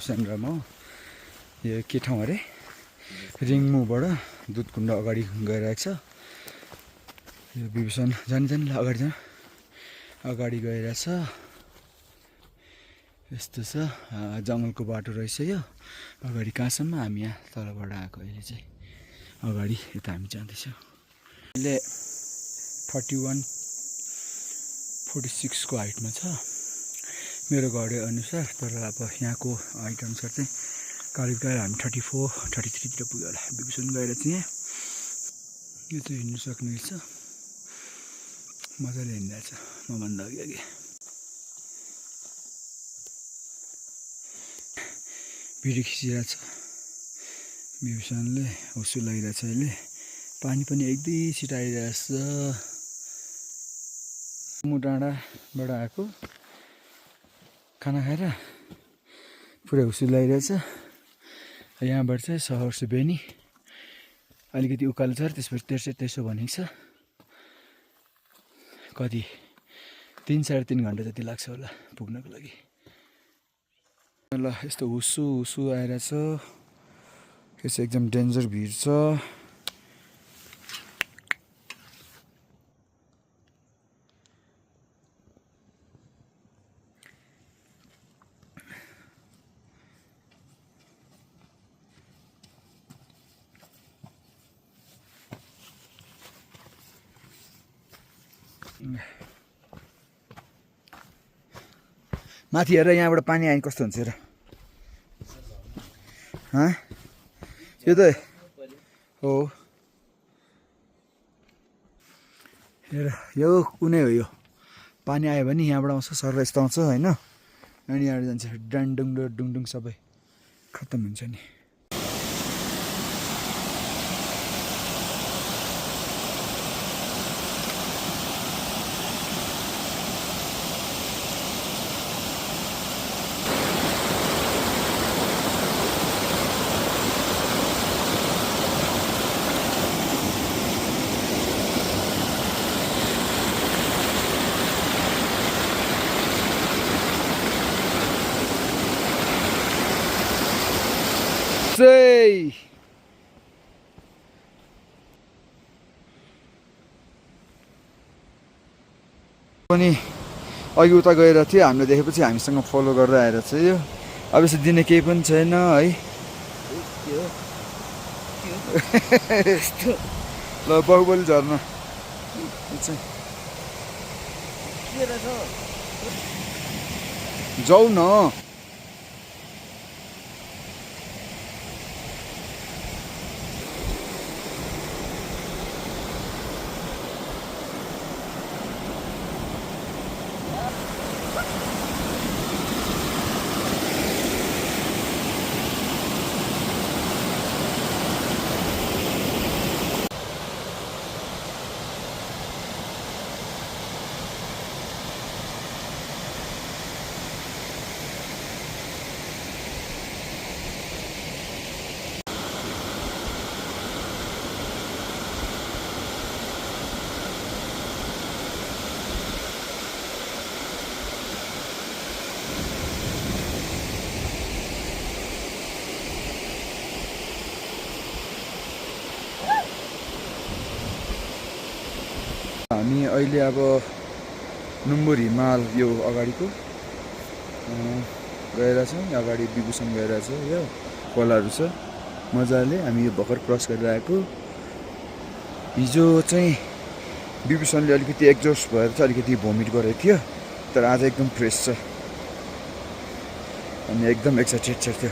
सन्दर्भमा हो यो के ठाउँ अरे रिङमुबाट दुधकुण्ड अगाडि गइरहेको छ यो विभूषण जानी अगाडि जान अगाडि गइरहेछ यस्तो छ जङ्गलको बाटो रहेछ यो अगाडि कहाँसम्म हामी यहाँ तलबाट आएको अहिले चाहिँ अगाडि यता हामी जाँदैछौँ अहिले 31-46 को हाइटमा छ मेरो घडी अनुसार तर अब यहाँको हाइट अनुसार चाहिँ करिब हामी 34-33 तिर पुग्यो होला विभूषण गएर चाहिँ यहाँ यो चाहिँ हिँड्नु सक्ने रहेछ मजाले हिँड्दैछ मभन्दा अघि भिडियो खिचिरहेछ विभूषणले हुसु लागिरहेछ अहिले पानी पनि एक दुई छिट आइरहेछ डाँडाबाट आएको खाना खाएर पुरै हुसु लागिरहेछ यहाँबाट चाहिँ सहर सुबेनी अलिकति उकालो छ त्यसपछि त्यसो भनेको छ कति 3-3.5 घन्टा जति लाग्छ होला पुग्नको लागि ल यस्तो हुसु आइरहेछ यो चाहिँ एकदम डेन्जर भिड छ माथि हेर यहाँबाट पानी आयो कस्तो हुन्छ हेर यो त हो हेर यो कुनै हो यो पानी आयो भने यहाँबाट आउँछ सर यस्तो आउँछ होइन अनि यहाँबाट जान्छ डुङडुङ सबै खत्तम हुन्छ नि पनि अघि उता गएर थियो हामीले देखेपछि हामीसँग फलो गरेर आएर चाहिँ यो अब यसो दिने केही पनि छैन है ल बाहुबली झर्ना जाऊ न हामी अहिले अब नुम्बुर हिमाल यो अगाडिको गएर छौँ अगाडि विभूषण गएर छ यो खोलाहरू छ मजाले हामी यो भर्खर क्रस गरेर आएको। हिजो चाहिँ विभूषणले अलिकति एक्जस्ट भएर चाहिँ अलिकति भोमिट गरेको थियो, तर आज एकदम फ्रेस छ अनि एकदम एक्साइटेड छ त्यो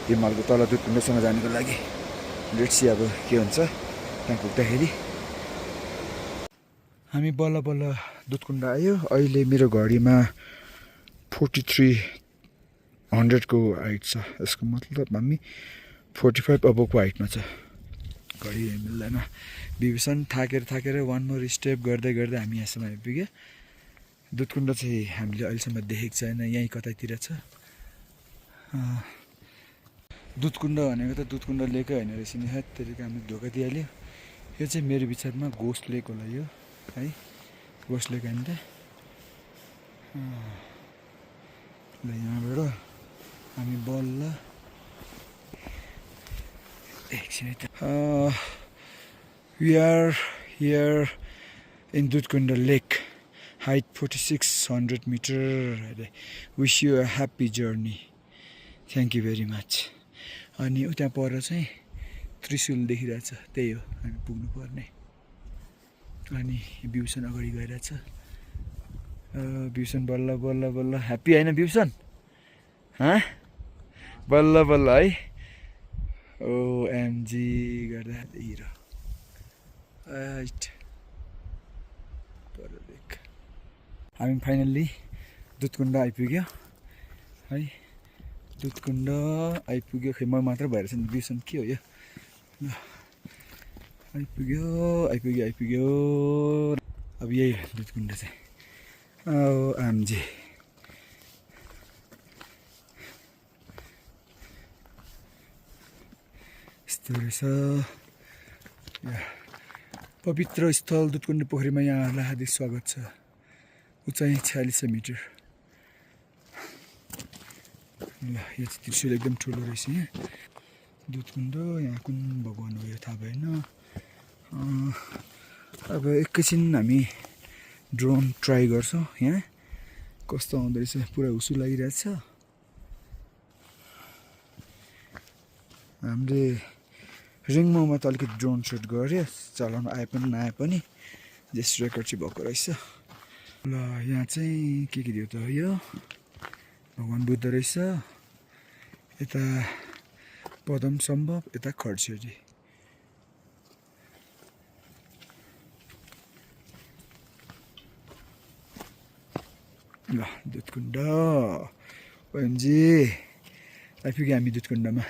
हिमालको तल दुधकुण्डसँग जानको लागि। लेट्स सी अब के हुन्छ त्यहाँ पुग्दाखेरि। हामी बल्ल बल्ल दुधकुण्ड आयो। अहिले मेरो घडीमा 4300 को हाइट छ। यसको मतलब हामी 45 अबको हाइटमा छ। घडी मिल्दैन। विभूषण थाकेर वान मोर स्टेप गर्दै गर्दै हामी यहाँसम्म आइपुग्यो। दुधकुण्ड चाहिँ हामीले अहिलेसम्म देखेको छैन, यहीँ कतैतिर छ। दुधकुण्ड भनेको त दुधकुण्ड लेकै होइन रहेछ नि, त्यसले हामीले धोका दिइहाल्यो। यो चाहिँ मेरो विचारमा घोस्ट लेक होला यो है, घोस्ट लेक होइन त। ल यहाँबाट हामी बल्ल एकछिन we are here in Dudhkunda Lake, height 4600 meter. Wish you a happy journey. Thank you very much. अनि उता पर चाहिँ त्रिशूल देखिरहेछ, त्यही हो हामी पुग्नु पर्ने। अनि विभूषण अगाडि गइरहेछ। विभूषण बल्ल बल्ल बल्ल ह्याप्पी होइन विभूषण? बल्ल बल्ल है। ओएमजी गर्दा हिरो हामी फाइनल्ली दुधकुण्ड आइपुग्यो है। दुधकुण्ड आइपुग्यो। खै म मात्र भएर छ नि, विभूषण के हो यो? आइपुग्यो। अब यही हो दुधकुण्ड चाहिँ। ओएमजी यस्तो रहेछ। पवित्र स्थल दुधकुण्ड पोखरीमा यहाँहरूलाई हार्दिक स्वागत छ। उचाइ 4600 मिटर। ल यो चाहिँ त्रिशूल एकदम ठुलो रहेछ यहाँ। दुधकुण्ड यहाँ कुन भगवान हो यो थाहा भएन। अब एकैछिन हामी ड्रोन ट्राई गर्छौँ यहाँ कस्तो आउँदो रहेछ। पुरा हुसु लागिरहेछ। हामीले रिङमाउमा त अलिकति ड्रोन सुट गऱ्यो, चलाउनु आए पनि नआए पनि जस्ट रेकर्ड चाहिँ भएको रहेछ। ल यहाँ चाहिँ के दियो त यो? भगवान बुद्ध रहेछ। यता पदम सम्भव, यता खडसेडी। ल दुधकुण्ड ओएमजी आइपुग्यो हामी दुधकुण्डमा।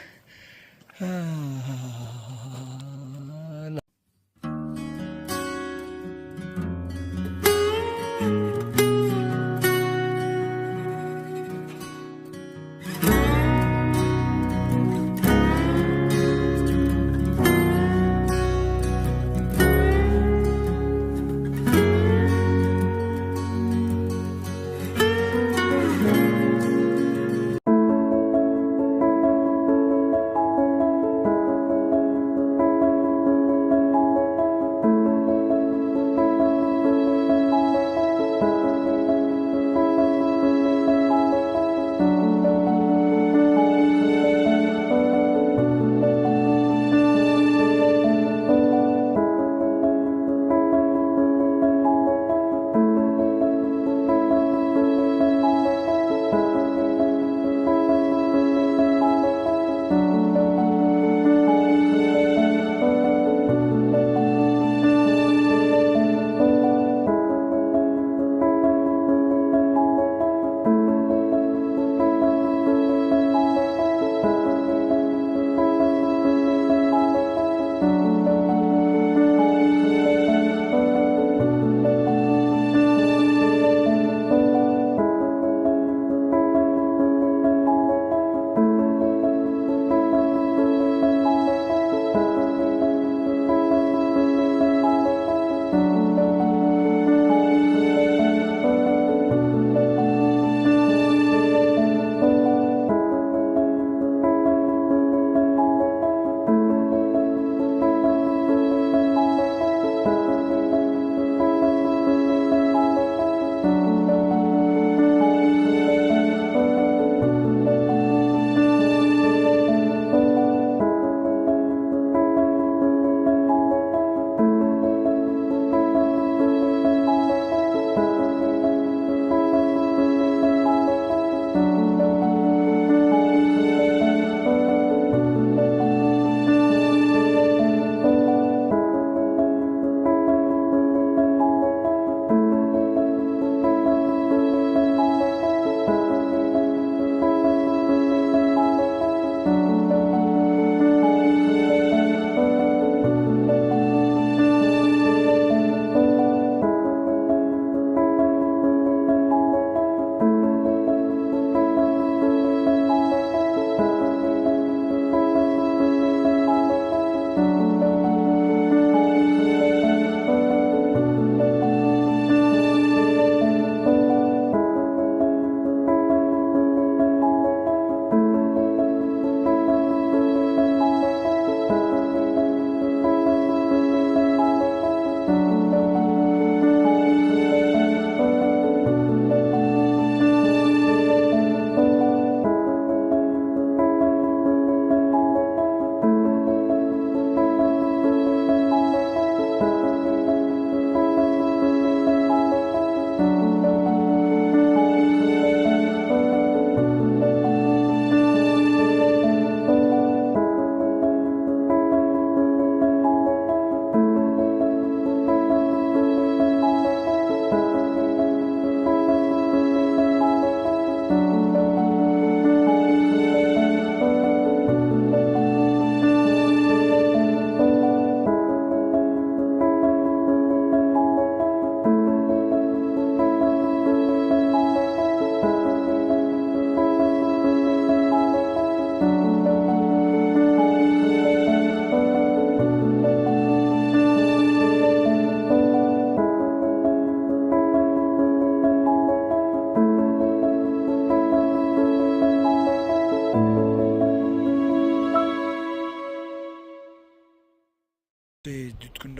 दुधकुण्ड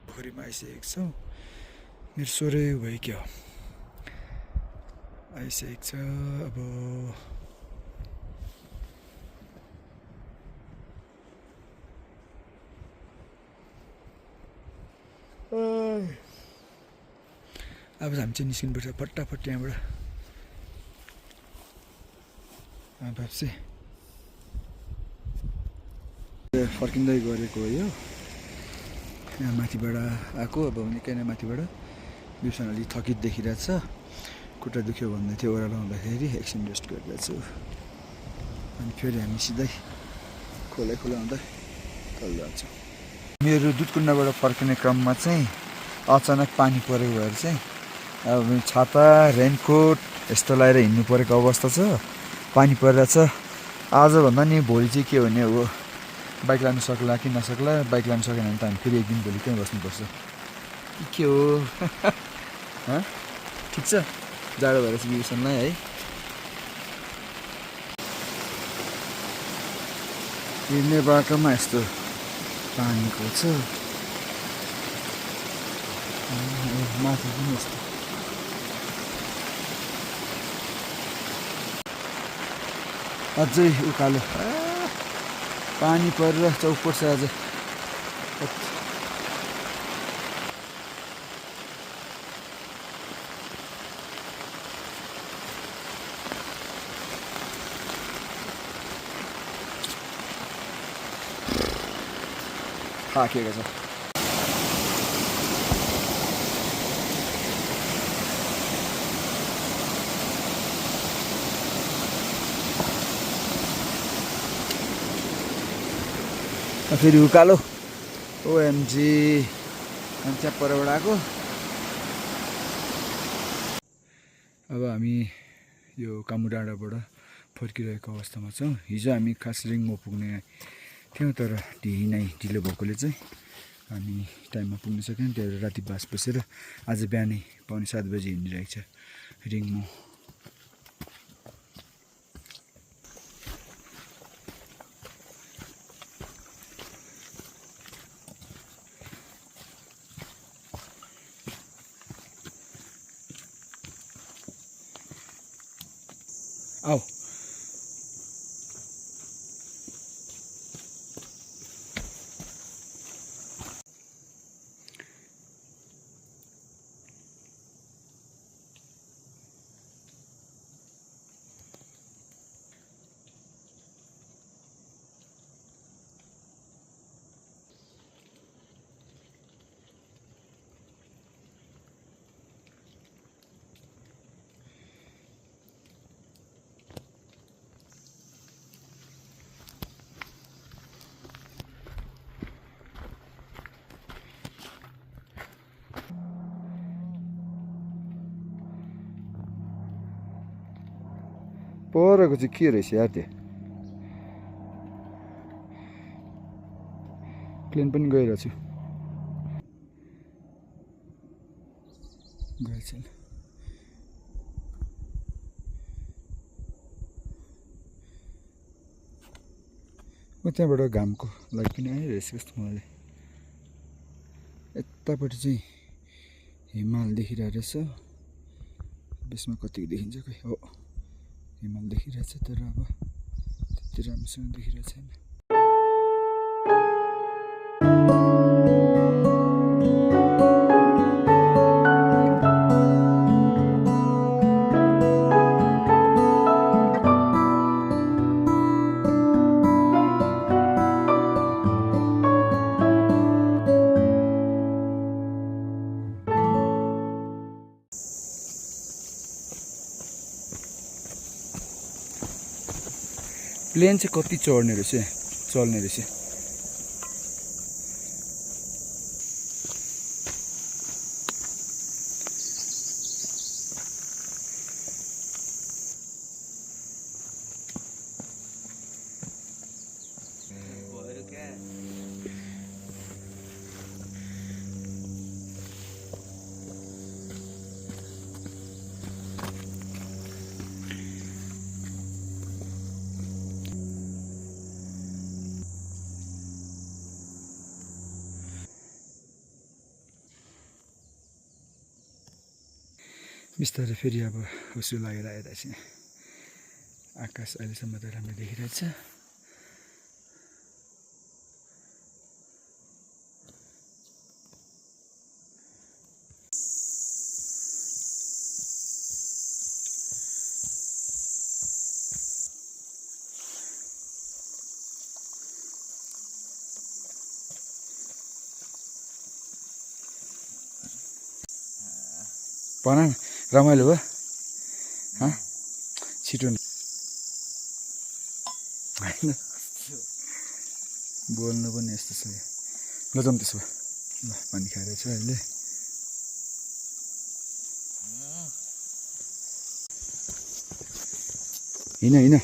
पोखरीमा आइसकेको छौँ। मेरो 16 भयो क्या आइसकेको छ। अब अब हामी चाहिँ निस्किनुपर्छ फटाफट यहाँबाट। भाप्से फर्किँदै गरेको हो यो। यहाँ माथिबाट आएको, अब निकै नै माथिबाट बिर्सन अलिक थकित देखिरहेको छ। खुट्टा दुख्यो भन्दै थियो, ओह्रालो आउँदाखेरि एकछिन रेस्ट गरिरहेको छु। अनि फेरि हामी सिधै खोला हुँदै तल जान्छौँ। मेरो दुधकुण्डबाट फर्किने क्रममा चाहिँ अचानक पानी परेको भएर चाहिँ अब छाता रेनकोट यस्तो लगाएर हिँड्नु परेको अवस्था छ। पानी परिरहेछ। आजभन्दा नि भोलि चाहिँ के भने अब बाइक लानु सक्ला कि नसक्ला। बाइक लानु सकेन भने त हामी फेरि एक दिन भोलि त्यहीँ बस्नुपर्छ। के हो ठिक छ। जाडो भएर चाहिँ बिर्सनलाई है। हिँड्ने बाटोमा यस्तो पानीको छ। माथि पनि यस्तो अझै उकालो पानी परेर चौपट छ आज। थाकेको छ। फेरि उकालो ओएमजी अनि त्यहाँ परबाट आएको। अब हामी यो कामु डाँडाबाट फर्किरहेको अवस्थामा छौँ। हिजो हामी खास रिङमा पुग्ने थियौँ, तर ढिलो भएकोले चाहिँ हामी टाइममा पुग्न सकेनौँ। त्यही भएर राति बास बसेर आज बिहानै 6:45 बजी हिँडिरहेको छ रिङमा। आओ परेको चाहिँ के रहेछ यार। त्यो प्लेन पनि गइरहेको छु। गएछ त्यहाँबाट घामको लाइट पनि आइरहेछ कस्तो मजाले। यतापट्टि चाहिँ हिमाल देखिरहेको रहेछ। त्यसमा कतिको देखिन्छ खै। हो हिमाल देखिरहेछ, तर अब त्यति राम्रोसँग देखिरहेको छैन। प्लेन चाहिँ कति चढ्ने रहेछ, चल्ने रहेछ। बिस्तारै फेरि अब उसो लागेर यता चाहिँ आकाश अहिलेसम्म त राम्रो देखिरहेछ। भन न रमाइलो भयो छिटो होइन बोल्नु पनि यस्तो छ ल जाउँ त्यसो भए ल पानी खाएर छ अहिले हिँड हिँड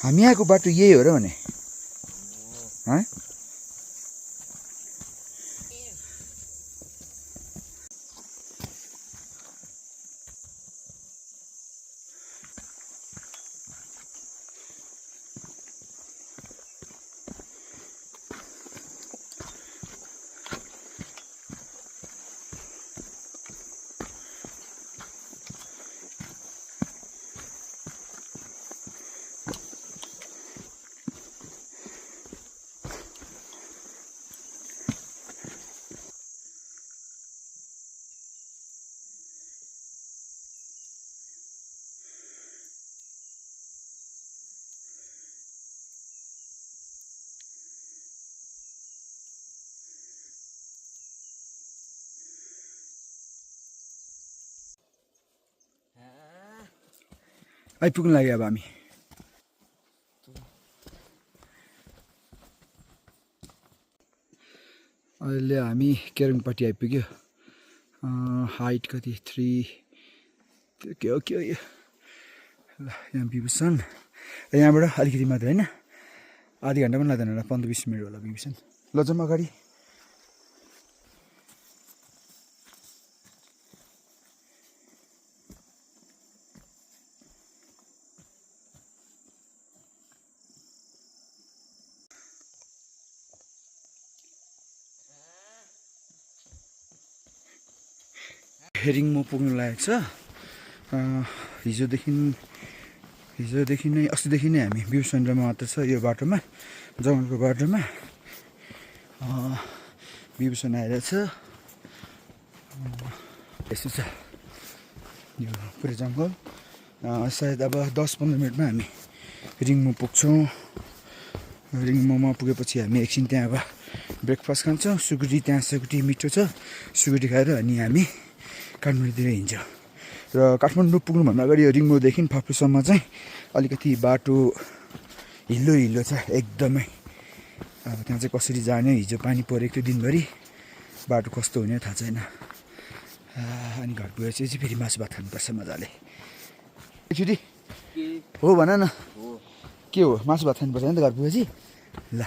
हामी यहाँको बाटो यही हो र भने आइपुग्नु लाग्यो अब हामी अहिले हामी केरङपट्टि आइपुग्यो हाइट कति 3 के हो यो ल यहाँ विभूषण यहाँबाट अलिकति मात्र होइन आधी घन्टा पनि लाग्दैन होला 15-20 मिनट होला विभूषण ल जाउँ अगाडि हेरिङमा पुग्नु लागेको छ हिजोदेखि नै अस्तिदेखि नै हामी विभूषणमा मात्र छ यो बाटोमा जङ्गलको बाटोमा विभूषण आइरहेछ यस्तो छ यो पुरै जङ्गल सायद अब 10-15 मिनटमा हामी रिङमा पुग्छौँ रिङमा पुगेपछि हामी एकछिन त्यहाँ अब ब्रेकफास्ट खान्छौँ सुकुटी त्यहाँ सुकुटी मिठो छ सुकुटी खाएर अनि हामी काठमाडौँतिर हिँड्छ र काठमाडौँ पुग्नुभन्दा अगाडि यो रिङमोदेखि फाप्टुसम्म चाहिँ अलिकति बाटो हिल्लो छ एकदमै अब त्यहाँ चाहिँ कसरी जाने हिजो पानी परेको थियो दिनभरि बाटो कस्तो हुने थाहा छैन अनि घर पुगेपछि चाहिँ फेरि मासु भात खानुपर्छ मजाले एकचोटि हो भन न के हो मासु भात खानुपर्छ नि त घर पुगेपछि ल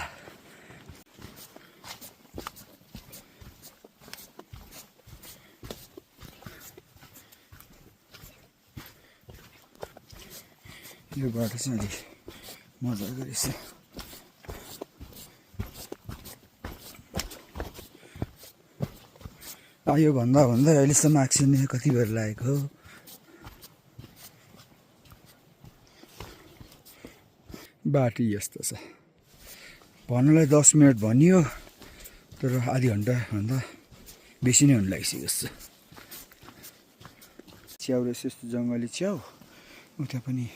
यो बाटो चाहिँ अलिक मजाको रहेछ यो भन्दा अहिलेसम्म एक्सिडेन्ट कति बेर लागेको हो बाटो यस्तो छ भन्नलाई 10 मिनट भनियो तर आधी घन्टाभन्दा बेसी नै हुन लागिसकेको छ च्याउ रहेछ यस्तो जङ्गली च्याउ उता पनि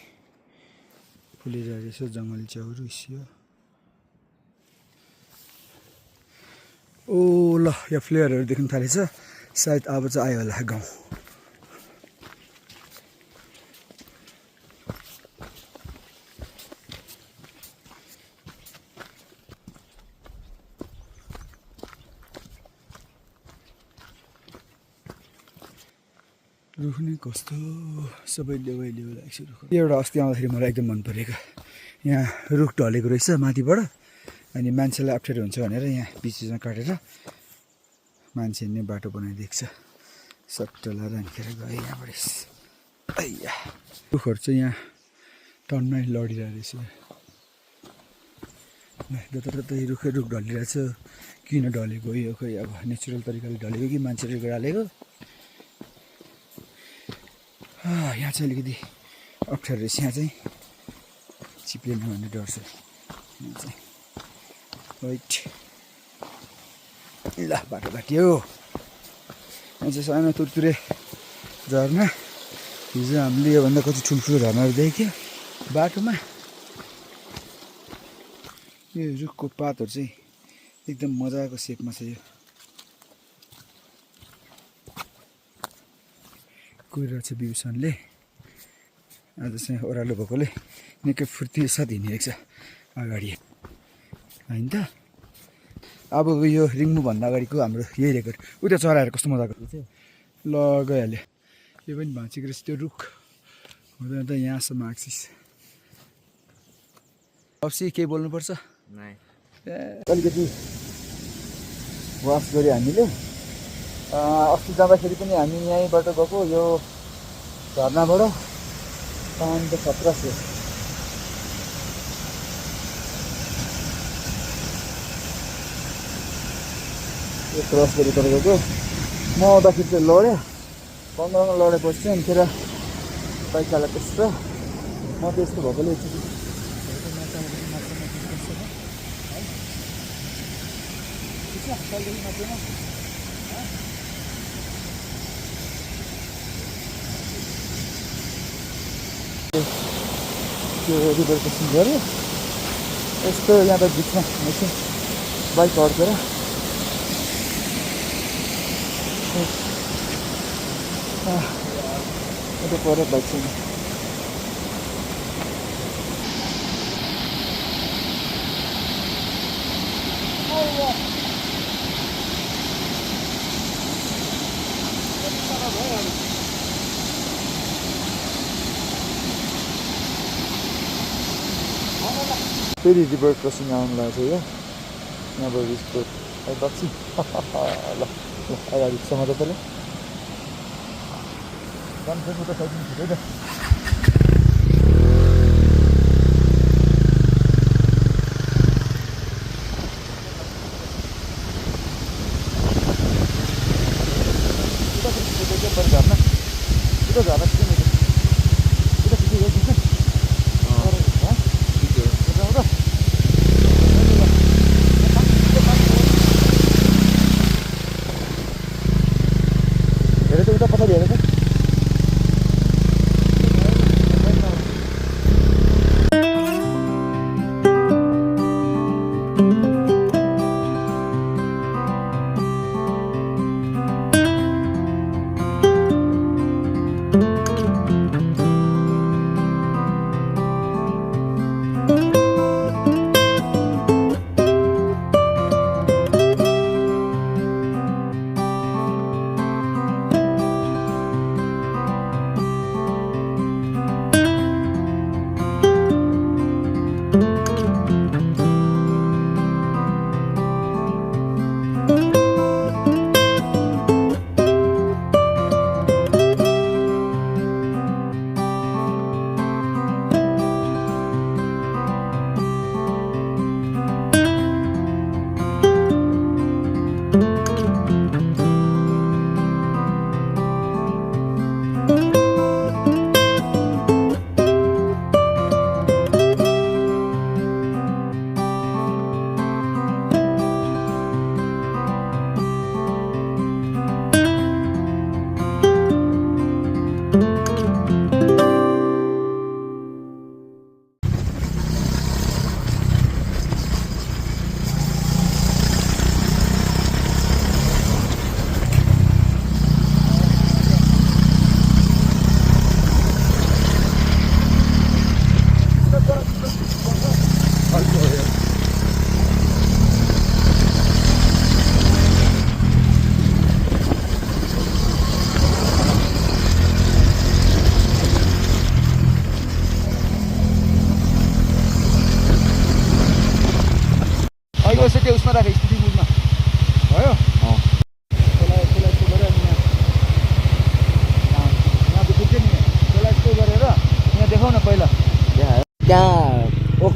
फुलिरहेको रहेछ जङ्गली च्याउहरू इस्यो ओ ल यो फ्लेयरहरू देख्न थालेछ सायद अब चाहिँ आयो होला गाउँ रुख नै कस्तो सबै लेउ लागेको छ रुख एउटा अस्ति आउँदाखेरि मलाई एकदम मन परेको यहाँ रुख ढलेको रहेछ माथिबाट अनि मान्छेलाई अप्ठ्यारो हुन्छ भनेर यहाँ बिचमा काटेर मान्छे हिँड्ने बाटो बनाइदिएको छ सट्टला राखेर गएँ यहाँबाट। अय्या रुखहरू चाहिँ यहाँ टन्नै लडिरहेको रहेछ। जताततै रुख ढलिरहेछ। किन ढलेको यो खोइ अब नेचुरल तरिकाले ढलेको कि मान्छेले ढालेको। यहाँ चाहिँ अलिकति अप्ठ्यारो रहेछ। यहाँ चाहिँ चिप्लेन भन्ने डर छ। यहाँ चाहिँ वाइट ल बाटो काट्यो। यहाँ चाहिँ सानो तुरतुरे झर्ना। हिजो हामीले योभन्दा कति ठुल्ठुलो झर्नाहरू देख्यो बाटोमा। यो रुखको पातहरू चाहिँ एकदम मजाको सेपमा छ। यो कुहिरहेको छ विभूषणले। आज चाहिँ ओह्रालो भएकोले निकै फुर्ती साथ हिँडिरहेको छ अगाडि होइन त। अब यो रिङ्नुभन्दा अगाडिको हाम्रो यही रेकर्ड। उता चराएर कस्तो मजाको थियो ल गइहाल्यो। यो पनि भाँचेको रहेछ त्यो रुख हुँदैन त यहाँसम्म आक्सिस। अप्सी केही बोल्नुपर्छ? अलिकति वास गऱ्यो हामीले। अस्ति जाँदाखेरि पनि हामी यहीँबाट गएको यो झर्नाबाट। पानी त खतरा छ। यो क्रस गरी तर गएको। म आउँदाखेरि चाहिँ लड्यो 15मा लडेपछि चाहिँ अनि फेर बाइक चालक त्यस्तो म त्यस्तो भएकोले त्यो रिभर क्रसिङ गऱ्यो। यस्तो यहाँ त बिचमा एकछिन बाइक अड्केर यता पर बाइक छैन। फेरि रिभर क्रसिङ आउनु लागेको छ। यहाँबाट रिस्को दक्षिण ल अगाडि समाज पऱ्यो। कन्फेन्ट त सकिन्छ छिटै त।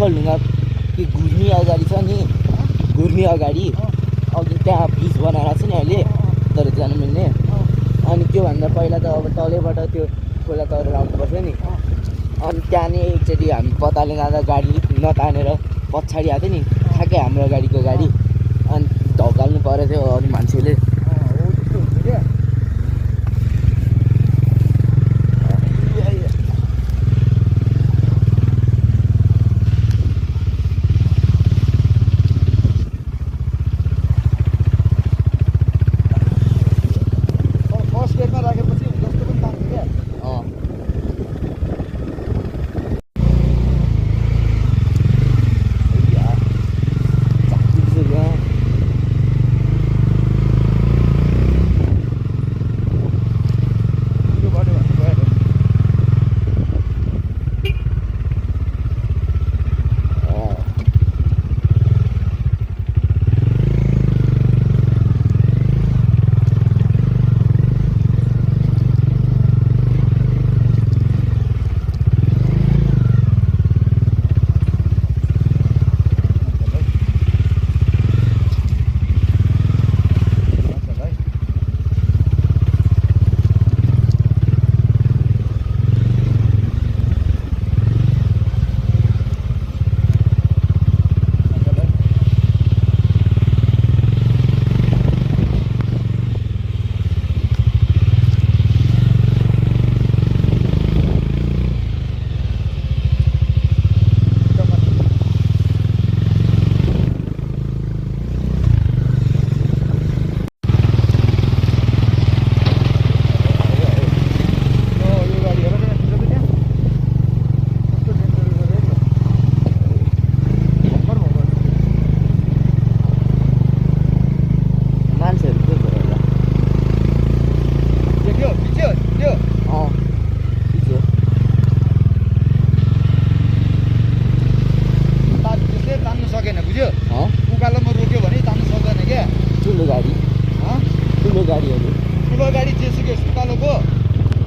ओखलढुङ्गा कि घुर्नी अगाडि छ नि, घुर्नी अगाडि अघि त्यहाँ ब्रिज बनाएर छ नि अहिले तर जानु मिल्ने। अनि त्योभन्दा पहिला त अब तलैबाट त्यो खोला तरेर आउनुपर्छ नि। अनि त्यहाँ नि एकचोटि हामी पताले जाँदा गाडी नतानेर पछाडि आएको थियो नि, ठ्याक्कै हाम्रो गाडीको गाडी, अनि ढकाल्नु परेको थियो अरू मान्छेले। उकालोमा रोक्यो भने तान्नु सक्दैन क्या। ठुलो गाडीहरू ठुलो गाडी जेसुकै उकालोको,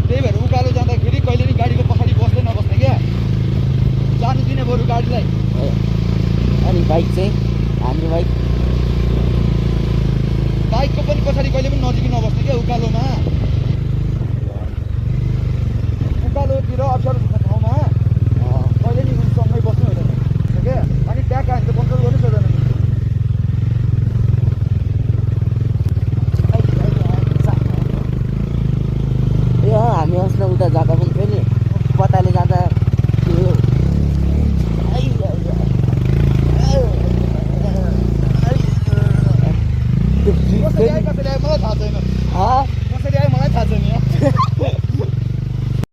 त्यही भएर उकालो जाँदाखेरि कहिले नि गाडीको पछाडि बस्दै नबस्ने क्या, जानु दिने बरु गाडीलाई। अनि बाइक चाहिँ हाम्रो बाइकको पनि पछाडि कहिले पनि नजिक नबस्ने क्या उकालोमा। उकालोतिर अप्ठ्यारो छ ठाउँमा कहिले नि सँगै बस्नु हुँदैन क्या। अनि त्यहाँ कहाँ त कन्ट्रोल गर्नै सक्दैन। हामी अस्ति उता जाँदा पनि थियो नि, पताले जाँदा त्यो कसरी आयो मलाई थाहा छैन। कसरी आयो मलाई थाहा छैन।